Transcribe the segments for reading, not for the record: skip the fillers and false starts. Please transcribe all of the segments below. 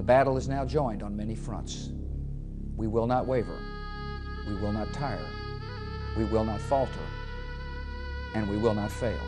battle is now joined on many fronts. We will not waver. We will not tire. We will not falter. And we will not fail.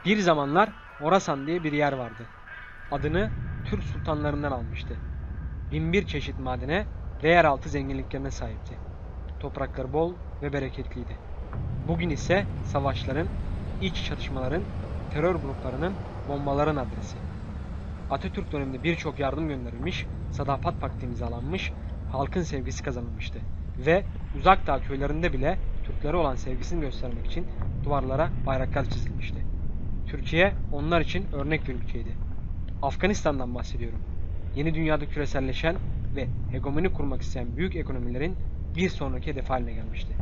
Bir zamanlar Horasan diye bir yer vardı. Adını Türk sultanlarından almıştı. 1001 çeşit madene ve yeraltı zenginliklerine sahipti. Toprakları bol ve bereketliydi. Bugün ise savaşların, iç çatışmaların, terör gruplarının, bombaların adresi. Atatürk döneminde birçok yardım gönderilmiş, sadakat paktı imzalanmış, halkın sevgisi kazanılmıştı. Ve uzak dağ köylerinde bile Türklere olan sevgisini göstermek için duvarlara bayraklar çizilmişti. Türkiye onlar için örnek bir ülkeydi. Afganistan'dan bahsediyorum. Yeni dünyada küreselleşen ve hegemoni kurmak isteyen büyük ekonomilerin bir sonraki hedefi haline gelmişti.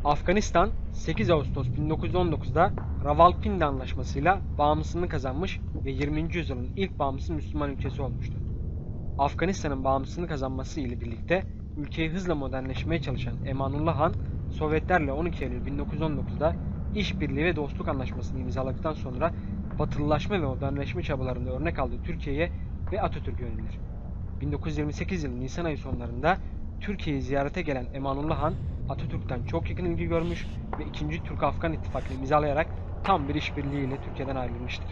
Afganistan 8 Ağustos 1919'da Rawalpindi Anlaşması'yla bağımsızlığını kazanmış ve 20. yüzyılın ilk bağımsız Müslüman ülkesi olmuştu. Afganistan'ın bağımsızlığını kazanması ile birlikte ülkeyi hızla modernleşmeye çalışan Emanullah Han, Sovyetlerle 12 Eylül 1919'da işbirliği ve dostluk anlaşmasını imzaladıktan sonra batılılaşma ve modernleşme çabalarında örnek aldığı Türkiye'ye ve Atatürk'e yönelir. 1928 yılı Nisan ayı sonlarında Türkiye'yi ziyarete gelen Emanullah Han, Atatürk'ten çok yakın ilgi görmüş ve 2. Türk-Afgan İttifakı'nı imzalayarak tam bir işbirliğiyle Türkiye'den ayrılmıştır.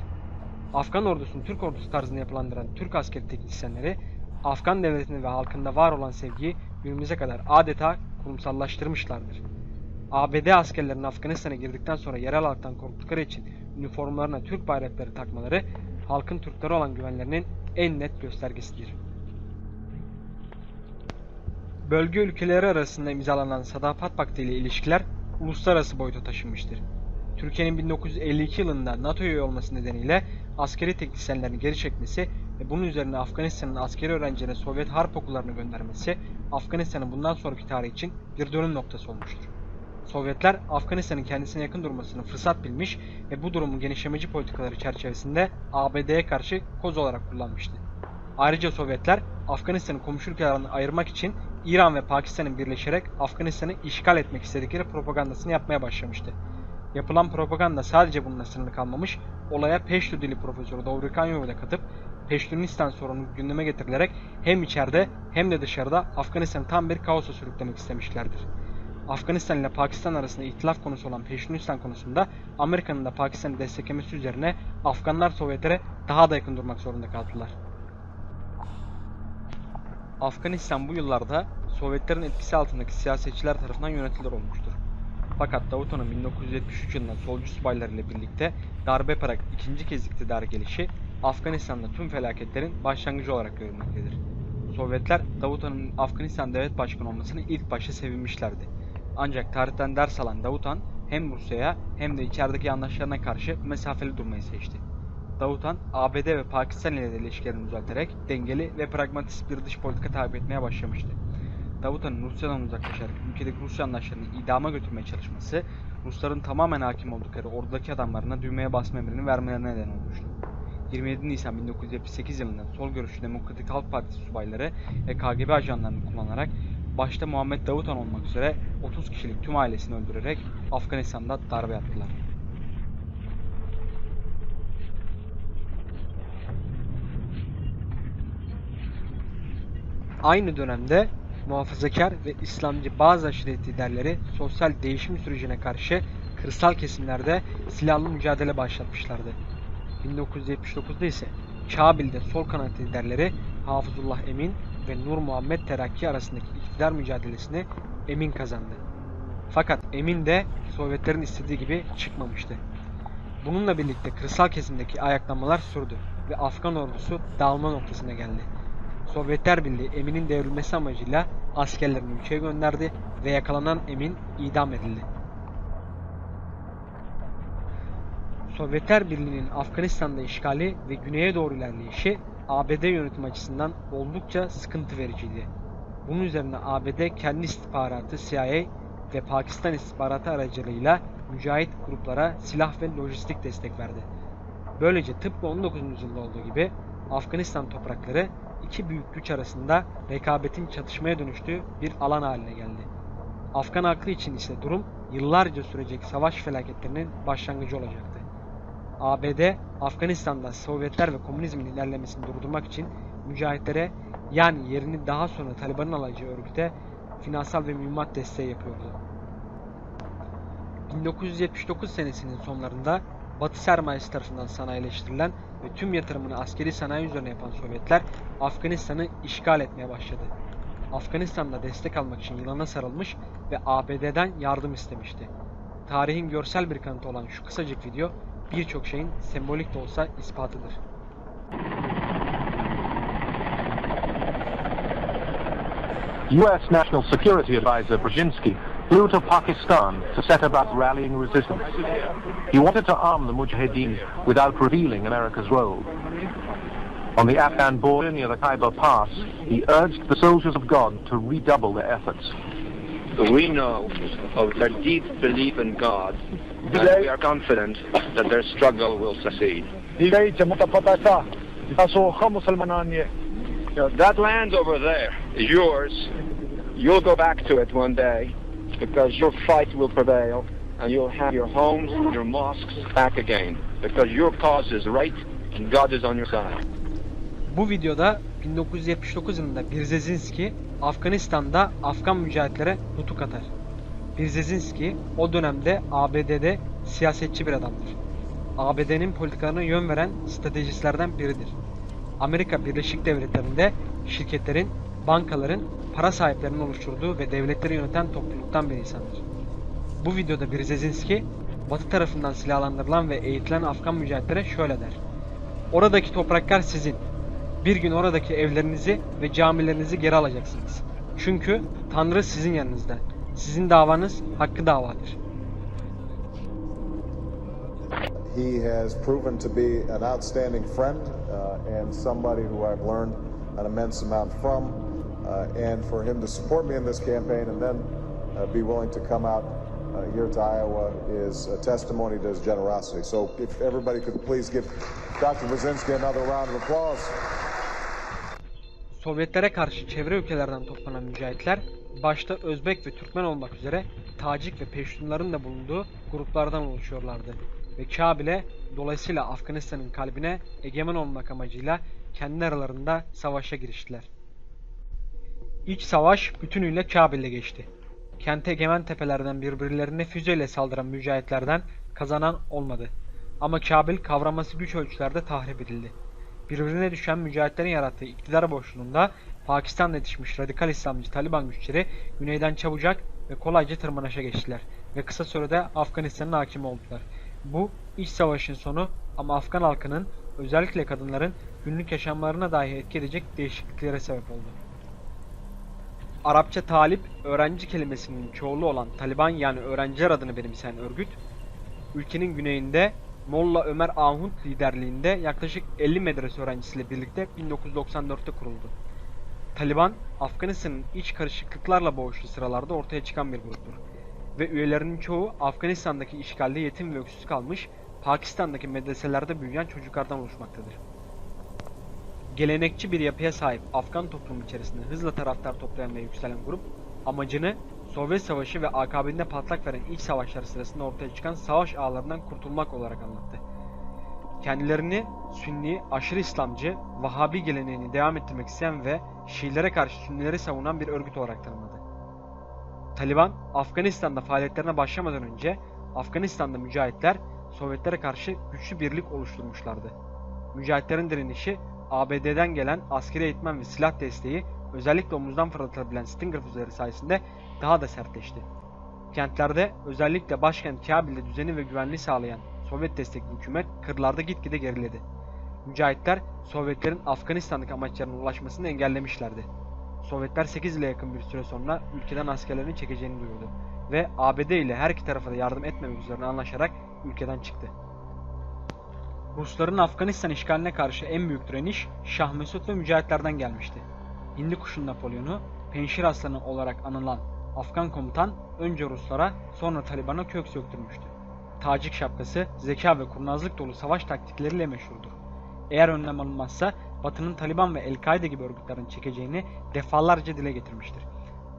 Afgan ordusunu Türk ordusu tarzında yapılandıran Türk askeri teknisyenleri, Afgan devletinde ve halkında var olan sevgiyi günümüze kadar adeta kurumsallaştırmışlardır. ABD askerlerinin Afganistan'a girdikten sonra yerel halktan korktukları için üniformalarına Türk bayrakları takmaları, halkın Türklere olan güvenlerinin en net göstergesidir. Bölge ülkeleri arasında imzalanan Sadakat Paktı ile ilişkiler uluslararası boyuta taşınmıştır. Türkiye'nin 1952 yılında NATO'ya üye olması nedeniyle askeri teknisyenlerini geri çekmesi ve bunun üzerine Afganistan'ın askeri öğrencilerine Sovyet harp okullarına göndermesi, Afganistan'ın bundan sonraki tarihi için bir dönüm noktası olmuştur. Sovyetler, Afganistan'ın kendisine yakın durmasını fırsat bilmiş ve bu durumu genişlemeci politikaları çerçevesinde ABD'ye karşı koz olarak kullanmıştı. Ayrıca Sovyetler, Afganistan'ı komşu ülkelerden ayırmak için İran ve Pakistan'ın birleşerek Afganistan'ı işgal etmek istedikleri propagandasını yapmaya başlamıştı. Yapılan propaganda sadece bununla sınırlı kalmamış, olaya Peştu dili profesörü Dovryakanyov'u da katıp Peştunistan sorunu gündeme getirilerek hem içeride hem de dışarıda Afganistan'ı tam bir kaosa sürüklemek istemişlerdir. Afganistan ile Pakistan arasında ihtilaf konusu olan Peştunistan konusunda Amerika'nın da Pakistan'ı desteklemesi üzerine Afganlar Sovyetlere daha da yakın durmak zorunda kaldılar. Afganistan bu yıllarda Sovyetlerin etkisi altındaki siyasetçiler tarafından yönetilir olmuştur. Fakat Davutoğlu'nun 1973 yılında solcu subaylar ile birlikte darbe yaparak ikinci kez iktidara gelişi Afganistan'da tüm felaketlerin başlangıcı olarak görülmektedir. Sovyetler Davutoğlu'nun Afganistan devlet başkanı olmasını ilk başta sevinmişlerdi. Ancak tarihten ders alan Davutoğlu hem Rusya'ya hem de içerideki yandaşlarına karşı mesafeli durmayı seçti. Davutoğlu, ABD ve Pakistan ile de ilişkilerini düzelterek dengeli ve pragmatist bir dış politika takip etmeye başlamıştı. Davutoğlu'nun Rusya'dan uzaklaşarak ülkedeki Rus yandaşlarını idama götürmeye çalışması, Rusların tamamen hakim oldukları ordudaki adamlarına düğmeye basma emrini vermelerine neden olmuştu. 27 Nisan 1978 yılında sol görüşlü Demokratik Halk Partisi subayları ve KGB ajanlarını kullanarak başta Muhammed Davutoğlu olmak üzere 30 kişilik tüm ailesini öldürerek Afganistan'da darbe yaptılar. Aynı dönemde muhafazakar ve İslamcı bazı aşiret liderleri sosyal değişim sürecine karşı kırsal kesimlerde silahlı mücadele başlatmışlardı. 1979'da ise Kabil'de sol kanat liderleri Hafızullah Emin ve Nur Muhammed Terakki arasındaki iktidar mücadelesini Emin kazandı. Fakat Emin de Sovyetlerin istediği gibi çıkmamıştı. Bununla birlikte kırsal kesimdeki ayaklanmalar sürdü ve Afgan ordusu dağılma noktasına geldi. Sovyetler Birliği Emin'in devrilmesi amacıyla askerlerini ülkeye gönderdi ve yakalanan Emin idam edildi. Sovyetler Birliği'nin Afganistan'da işgali ve güneye doğru ilerleyişi ABD yönetim açısından oldukça sıkıntı vericiydi. Bunun üzerine ABD kendi istihbaratı CIA ve Pakistan istihbaratı aracılığıyla mücahit gruplara silah ve lojistik destek verdi. Böylece tıpkı 19. yüzyılda olduğu gibi Afganistan toprakları iki büyük güç arasında rekabetin çatışmaya dönüştüğü bir alan haline geldi. Afgan halkı için ise durum yıllarca sürecek savaş felaketlerinin başlangıcı olacaktı. ABD, Afganistan'da Sovyetler ve komünizmin ilerlemesini durdurmak için mücahitlere, yani yerini daha sonra Taliban'ın alacağı örgüte finansal ve mühimmat desteği yapıyordu. 1979 senesinin sonlarında Batı sermayesi tarafından sanayileştirilen ve tüm yatırımını askeri sanayi üzerine yapan Sovyetler Afganistan'ı işgal etmeye başladı. Afganistan'da destek almak için yılana sarılmış ve ABD'den yardım istemişti. Tarihin görsel bir kanıtı olan şu kısacık video birçok şeyin sembolik de olsa ispatıdır. U.S. National Security Advisor Brzezinski flew to Pakistan to set about rallying resistance. He wanted to arm the Mujahideen without revealing America's role. On the Afghan border near the Khyber Pass, he urged the soldiers of God to redouble their efforts. We know of their deep belief in God, and we are confident that their struggle will succeed. That land over there is yours. You'll go back to it one day, because your fight will prevail, and you'll have your homes, your mosques back again, because your cause is right, and God is on your side. Bu videoda 1979 yılında Brzezinski, Afganistan'da Afgan mücahitlere nutuk atar. Brzezinski, o dönemde ABD'de siyasetçi bir adamdır. ABD'nin politikalarına yön veren stratejistlerden biridir. Amerika Birleşik Devletleri'nde şirketlerin, bankaların, para sahiplerinin oluşturduğu ve devletleri yöneten topluluktan bir insandır. Bu videoda Brzezinski, Batı tarafından silahlandırılan ve eğitilen Afgan mücahitlere şöyle der: "Oradaki topraklar sizin. Bir gün oradaki evlerinizi ve camilerinizi geri alacaksınız. Çünkü Tanrı sizin yanınızda. Sizin davanız hakkı davadır. He has proven to be an outstanding friend and somebody who I've learned an immense amount from. And for him to support me in this campaign and then be willing to come out here to Iowa is a testimony to his generosity. So if everybody could please give Dr. Brzezinski another round of applause. Sovyetlere karşı çevre ülkelerden toplanan mücahitler, başta Özbek ve Türkmen olmak üzere Tacik ve Peştunların da bulunduğu gruplardan oluşuyorlardı. Ve Kabil'e, dolayısıyla Afganistan'ın kalbine egemen olmak amacıyla kendi aralarında savaşa giriştiler. İç savaş bütünüyle Kabil'le geçti. Kente egemen tepelerden birbirlerine füzeyle saldıran mücahitlerden kazanan olmadı. Ama Kabil kavraması güç ölçülerde tahrip edildi. Birbirine düşen mücahitlerin yarattığı iktidar boşluğunda Pakistan'da yetişmiş radikal İslamcı Taliban güçleri güneyden çabucak ve kolayca tırmanışa geçtiler ve kısa sürede Afganistan'ın hakimi oldular. Bu iç savaşın sonu ama Afgan halkının, özellikle kadınların günlük yaşamlarına dahi etki edecek değişikliklere sebep oldu. Arapça talip, öğrenci kelimesinin çoğulu olan Taliban yani öğrenciler adını benimseyen örgüt, ülkenin güneyinde Molla Ömer Ahund liderliğinde yaklaşık 50 medrese öğrencisiyle birlikte 1994'te kuruldu. Taliban, Afganistan'ın iç karışıklıklarla boğuştuğu sıralarda ortaya çıkan bir gruptur. Ve üyelerinin çoğu Afganistan'daki işgalde yetim ve öksüz kalmış, Pakistan'daki medreselerde büyüyen çocuklardan oluşmaktadır. Gelenekçi bir yapıya sahip Afgan toplumu içerisinde hızla taraftar toplayan ve yükselen grup, amacını Sovyet Savaşı ve akabinde patlak veren iç savaşlar sırasında ortaya çıkan savaş ağlarından kurtulmak olarak anlattı. Kendilerini Sünni, aşırı İslamcı, Vahabi geleneğini devam ettirmek isteyen ve Şiilere karşı Sünnileri savunan bir örgüt olarak tanımladı. Taliban, Afganistan'da faaliyetlerine başlamadan önce Afganistan'da mücahitler Sovyetlere karşı güçlü birlik oluşturmuşlardı. Mücahitlerin direnişi ABD'den gelen askeri eğitmen ve silah desteği, özellikle omuzdan fırlatılabilen Stinger füzeleri sayesinde daha da sertleşti. Kentlerde, özellikle başkent Kabil'de düzeni ve güvenliği sağlayan Sovyet destekli hükümet kırlarda gitgide geriledi. Mücahitler, Sovyetlerin Afganistan'daki amaçlarına ulaşmasını engellemişlerdi. Sovyetler 8 yıla yakın bir süre sonra ülkeden askerlerini çekeceğini duyurdu ve ABD ile her iki tarafa da yardım etmemek üzerine anlaşarak ülkeden çıktı. Rusların Afganistan işgaline karşı en büyük direniş Şah Mesut ve mücahitlerden gelmişti. Hindikuş'un Napolyon'u, Penşir Aslanı olarak anılan Afgan komutan önce Ruslara sonra Taliban'a kök söktürmüştü. Tacik şapkası, zeka ve kurnazlık dolu savaş taktikleriyle meşhurdur. Eğer önlem alınmazsa Batı'nın Taliban ve El-Kaide gibi örgütlerin çekeceğini defalarca dile getirmiştir.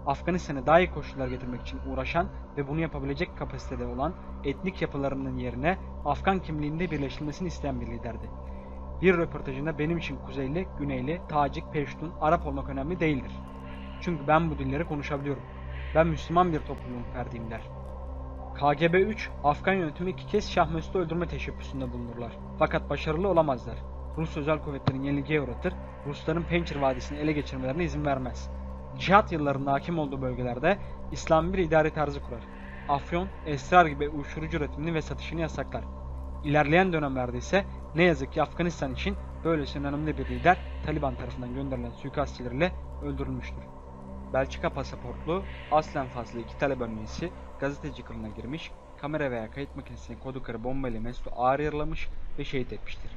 Afganistan'a daha iyi koşullar getirmek için uğraşan ve bunu yapabilecek kapasitede olan etnik yapılarının yerine Afgan kimliğinde birleştirilmesini isteyen bir liderdi. Bir röportajında benim için Kuzeyli, Güneyli, Tacik, Peştun, Arap olmak önemli değildir. Çünkü ben bu dilleri konuşabiliyorum. Ben Müslüman bir toplumun ferdiyim der. KGB-3, Afgan yönetimi 2 kez Şah Mesut'u öldürme teşebbüsünde bulunurlar. Fakat başarılı olamazlar. Rus özel kuvvetlerin yenilgiye uğratır, Rusların Pençir Vadisi'ni ele geçirmelerine izin vermez. Cihat yıllarında hakim olduğu bölgelerde İslami bir idari tarzı kurar. Afyon, esrar gibi uyuşturucu üretimini ve satışını yasaklar. İlerleyen dönemlerde ise ne yazık ki Afganistan için böylesine önemli bir lider Taliban tarafından gönderilen suikastçilerle öldürülmüştür. Belçika pasaportlu, aslen fazla 2 Taliban üyesi gazeteci kılığına girmiş, kamera veya kayıt makinesine kodu kırı bombayla Mesut'u ağır yaralamış ve şehit etmiştir.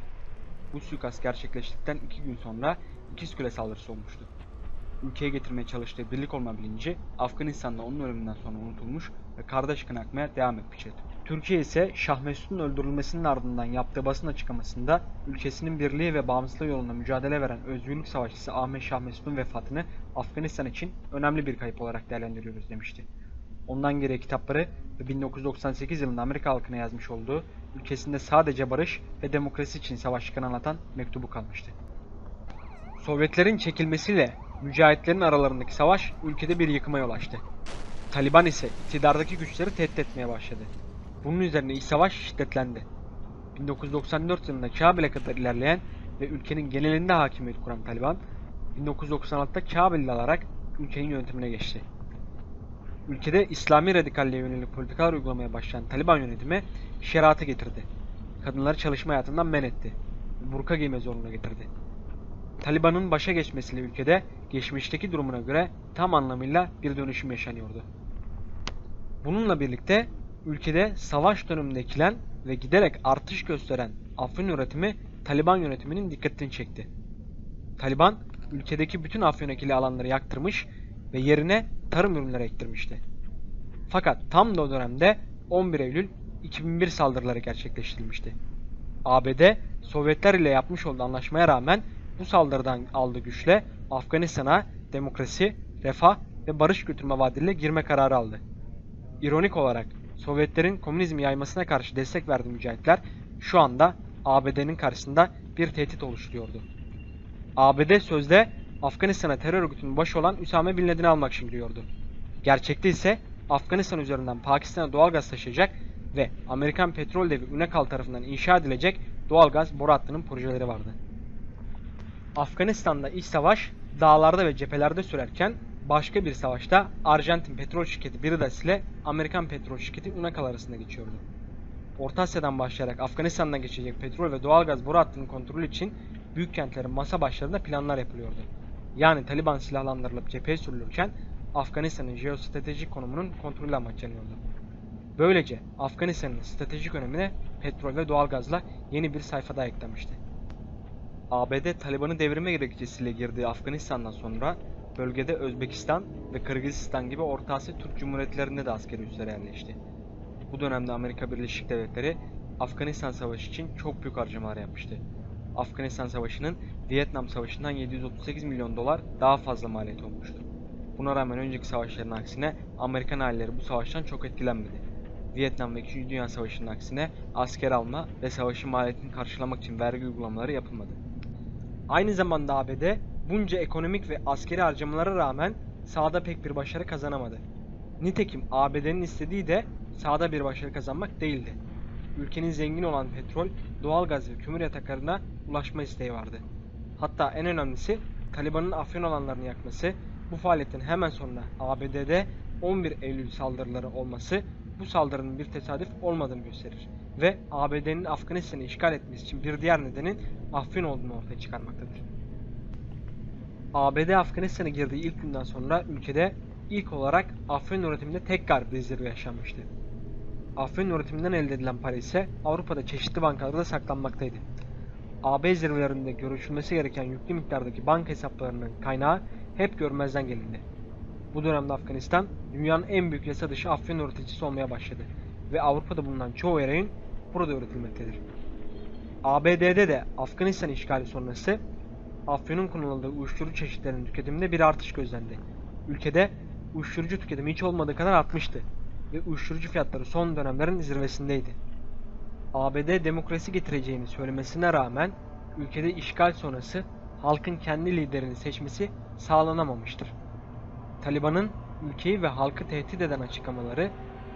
Bu suikast gerçekleştikten 2 gün sonra İkizkule saldırısı olmuştu. Ülkeye getirmeye çalıştığı birlik olma bilinci Afganistan'da onun ölümünden sonra unutulmuş ve kardeş kan akmaya devam etmişti. Türkiye ise Şah Mesut'un öldürülmesinin ardından yaptığı basın açıklamasında ülkesinin birliği ve bağımsızlığı yolunda mücadele veren özgürlük savaşçısı Ahmet Şah Mesut'un vefatını Afganistan için önemli bir kayıp olarak değerlendiriyoruz demişti. Ondan geriye kitapları ve 1998 yılında Amerika halkına yazmış olduğu ülkesinde sadece barış ve demokrasi için savaştıklarını anlatan mektubu kalmıştı. Sovyetlerin çekilmesiyle mücahitlerin aralarındaki savaş ülkede bir yıkıma yol açtı. Taliban ise iktidardaki güçleri tehdit etmeye başladı. Bunun üzerine iç savaş şiddetlendi. 1994 yılında Kabil'e kadar ilerleyen ve ülkenin genelinde hakimiyet kuran Taliban, 1996'da Kabil'i alarak ülkenin yönetimine geçti. Ülkede İslami radikalliğe yönelik politikalar uygulamaya başlayan Taliban yönetimi şeriatı getirdi. Kadınları çalışma hayatından men etti. Burka giyme zorunlu getirdi. Taliban'ın başa geçmesiyle ülkede geçmişteki durumuna göre tam anlamıyla bir dönüşüm yaşanıyordu. Bununla birlikte ülkede savaş döneminde ekilen ve giderek artış gösteren afyon üretimi Taliban yönetiminin dikkatini çekti. Taliban ülkedeki bütün afyon ekili alanları yaktırmış ve yerine tarım ürünleri ektirmişti. Fakat tam da o dönemde 11 Eylül 2001 saldırıları gerçekleştirilmişti. ABD, Sovyetler ile yapmış olduğu anlaşmaya rağmen bu saldırıdan aldığı güçle Afganistan'a demokrasi, refah ve barış götürme vaadiyle girme kararı aldı. İronik olarak Sovyetlerin komünizmi yaymasına karşı destek verdiği mücahitler şu anda ABD'nin karşısında bir tehdit oluşturuyordu. ABD sözde Afganistan'a terör örgütünün başı olan Üsame Bin Laden'i almak için giriyordu. Gerçekte ise Afganistan üzerinden Pakistan'a doğalgaz taşıyacak ve Amerikan petrol devi Unocal tarafından inşa edilecek doğalgaz boru hattının projeleri vardı. Afganistan'da iç savaş dağlarda ve cephelerde sürerken başka bir savaşta Arjantin petrol şirketi Bridas ile Amerikan petrol şirketi Unocal arasında geçiyordu. Orta Asya'dan başlayarak Afganistan'dan geçecek petrol ve doğalgaz boru hattının kontrolü için büyük kentlerin masa başlarında planlar yapılıyordu. Yani Taliban silahlandırılıp cepheye sürülürken Afganistan'ın jeostratejik konumunun kontrolü amaçlanıyordu. Böylece Afganistan'ın stratejik önemine petrol ve doğalgazla yeni bir sayfa daha eklenmişti. ABD Taliban'ı devirme gerekçesiyle girdiği Afganistan'dan sonra bölgede Özbekistan ve Kırgızistan gibi Orta Asya Türk Cumhuriyetlerinde de askeri üsler yerleşti. Bu dönemde Amerika Birleşik Devletleri Afganistan Savaşı için çok büyük harcamalar yapmıştı. Afganistan Savaşı'nın Vietnam Savaşı'ndan 738 milyon dolar daha fazla maliyeti olmuştu. Buna rağmen önceki savaşların aksine Amerikan aileleri bu savaştan çok etkilenmedi. Vietnam ve 2. Dünya Savaşı'nın aksine asker alma ve savaşın maliyetini karşılamak için vergi uygulamaları yapılmadı. Aynı zamanda ABD bunca ekonomik ve askeri harcamalara rağmen sahada pek bir başarı kazanamadı. Nitekim ABD'nin istediği de sahada bir başarı kazanmak değildi. Ülkenin zengin olan petrol, doğalgaz ve kömür yataklarına ulaşma isteği vardı. Hatta en önemlisi Taliban'ın afyon alanlarını yakması, bu faaliyetin hemen sonra ABD'de 11 Eylül saldırıları olması bu saldırının bir tesadüf olmadığını gösterir ve ABD'nin Afganistan'ı işgal etmesi için bir diğer nedenin afyon olduğunu ortaya çıkarmaktadır. ABD Afganistan'a girdiği ilk günden sonra ülkede ilk olarak afyon üretiminde tekrar bir zirve yaşanmıştı. Afyon üretiminden elde edilen para ise Avrupa'da çeşitli bankalarda saklanmaktaydı. AB zirvelerinde görüşülmesi gereken yüklü miktardaki banka hesaplarının kaynağı hep görmezden gelindi. Bu dönemde Afganistan, dünyanın en büyük yasa dışı afyon üreticisi olmaya başladı ve Avrupa'da bulunan çoğu eroin burada üretilmektedir. ABD'de de Afganistan işgali sonrası afyonun kullanıldığı uyuşturucu çeşitlerinin tüketiminde bir artış gözlendi. Ülkede uyuşturucu tüketimi hiç olmadığı kadar artmıştı ve uyuşturucu fiyatları son dönemlerin zirvesindeydi. ABD demokrasi getireceğini söylemesine rağmen ülkede işgal sonrası halkın kendi liderini seçmesi sağlanamamıştır. Taliban'ın ülkeyi ve halkı tehdit eden açıklamaları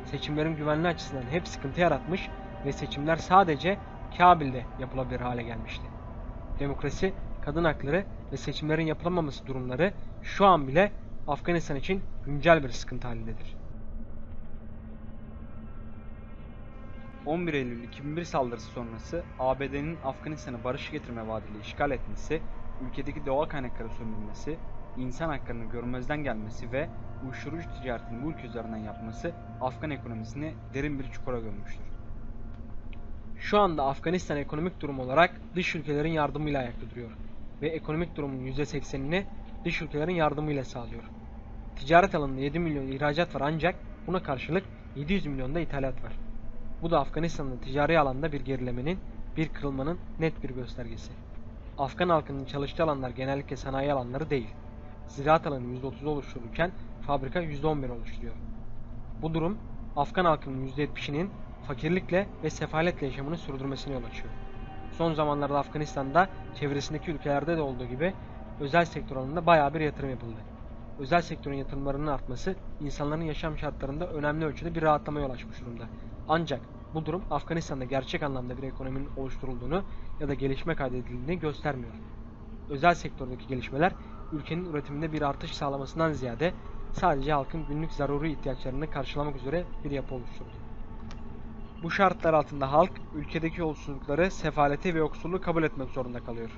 seçimlerin güvenliği açısından hep sıkıntı yaratmış ve seçimler sadece Kabil'de yapılabilir hale gelmişti. Demokrasi, kadın hakları ve seçimlerin yapılamaması durumları şu an bile Afganistan için güncel bir sıkıntı halindedir. 11 Eylül 2001 saldırısı sonrası ABD'nin Afganistan'a barış getirme vaadiyle işgal etmesi, ülkedeki doğal kaynakları sömürmesi, insan haklarını görmezden gelmesi ve uyuşturucu ticaretini bu ülke üzerinden yapması Afgan ekonomisini derin bir çukura gömmüştür. Şu anda Afganistan ekonomik durum olarak dış ülkelerin yardımıyla ayakta duruyor ve ekonomik durumun %80'ini dış ülkelerin yardımıyla sağlıyor. Ticaret alanında 7 milyon ihracat var ancak buna karşılık 700 milyon da ithalat var. Bu da Afganistan'ın ticari alanda bir gerilemenin, bir kırılmanın net bir göstergesi. Afgan halkının çalıştığı alanlar genellikle sanayi alanları değil. Ziraat alanı %30'u oluştururken fabrika %11 oluşturuyor. Bu durum Afgan halkının %70'inin fakirlikle ve sefaletle yaşamını sürdürmesine yol açıyor. Son zamanlarda Afganistan'da çevresindeki ülkelerde de olduğu gibi özel sektör alanında bayağı bir yatırım yapıldı. Özel sektörün yatırımlarının artması insanların yaşam şartlarında önemli ölçüde bir rahatlama yol açmış durumda. Ancak bu durum Afganistan'da gerçek anlamda bir ekonominin oluşturulduğunu ya da gelişme kaydedildiğini göstermiyor. Özel sektördeki gelişmeler ülkenin üretiminde bir artış sağlamasından ziyade sadece halkın günlük zaruri ihtiyaçlarını karşılamak üzere bir yapı oluşturdu. Bu şartlar altında halk ülkedeki yolsuzlukları, sefaleti ve yoksulluğu kabul etmek zorunda kalıyor.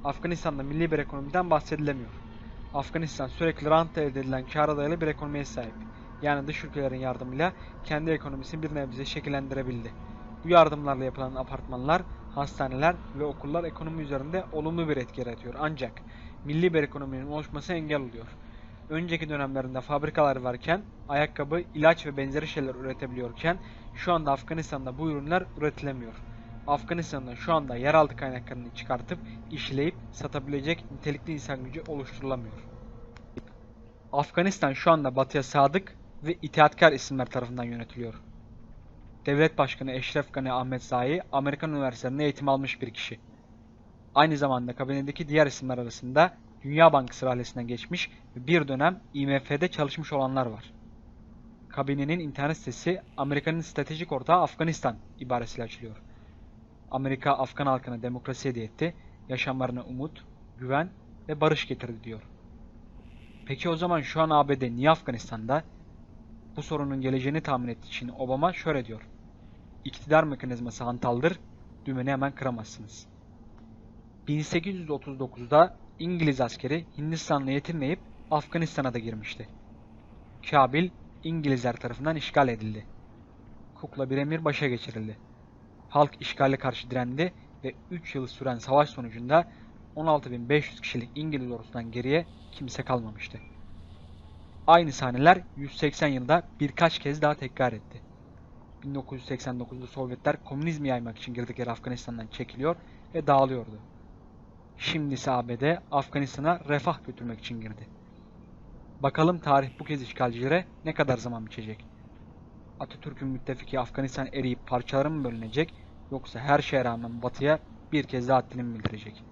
Afganistan'da milli bir ekonomiden bahsedilemiyor. Afganistan sürekli rantla elde edilen kâra dayalı bir ekonomiye sahip. Yani dış ülkelerin yardımıyla kendi ekonomisini bir nebze şekillendirebildi. Bu yardımlarla yapılan apartmanlar, hastaneler ve okullar ekonomi üzerinde olumlu bir etki yaratıyor. Ancak milli bir ekonominin oluşmasına engel oluyor. Önceki dönemlerinde fabrikalar varken, ayakkabı, ilaç ve benzeri şeyler üretebiliyorken şu anda Afganistan'da bu ürünler üretilemiyor. Afganistan'da şu anda yeraltı kaynaklarını çıkartıp işleyip satabilecek nitelikli insan gücü oluşturulamıyor. Afganistan şu anda Batı'ya sadık ve itaatkar isimler tarafından yönetiliyor. Devlet Başkanı Eşref Gani Ahmedzai, Amerikan üniversitelerinde eğitim almış bir kişi. Aynı zamanda kabinedeki diğer isimler arasında Dünya Bankası ralesinden geçmiş ve bir dönem IMF'de çalışmış olanlar var. Kabinenin internet sitesi Amerika'nın stratejik ortağı Afganistan ibaresiyle açılıyor. Amerika Afgan halkına demokrasi hediye etti, yaşamlarına umut, güven ve barış getirdi diyor. Peki o zaman şu an ABD niye Afganistan'da? Bu sorunun geleceğini tahmin ettiği için Obama şöyle diyor. İktidar mekanizması hantaldır, dümeni hemen kıramazsınız. 1839'da İngiliz askeri Hindistan'la yetinmeyip Afganistan'a da girmişti. Kabil İngilizler tarafından işgal edildi. Kukla bir emir başa geçirildi. Halk işgale karşı direndi ve 3 yıl süren savaş sonucunda 16.500 kişilik İngiliz ordusundan geriye kimse kalmamıştı. Aynı sahneler 180 yılda birkaç kez daha tekrar etti. 1989'da Sovyetler komünizmi yaymak için girdikleri Afganistan'dan çekiliyor ve dağılıyordu. Şimdi ise ABD Afganistan'a refah götürmek için girdi. Bakalım tarih bu kez işgalcilere ne kadar zaman biçecek? Atatürk'ün müttefiki Afganistan eriyip parçalara mı bölünecek, yoksa her şeye rağmen Batı'ya bir kez daha haddini mi bildirecek?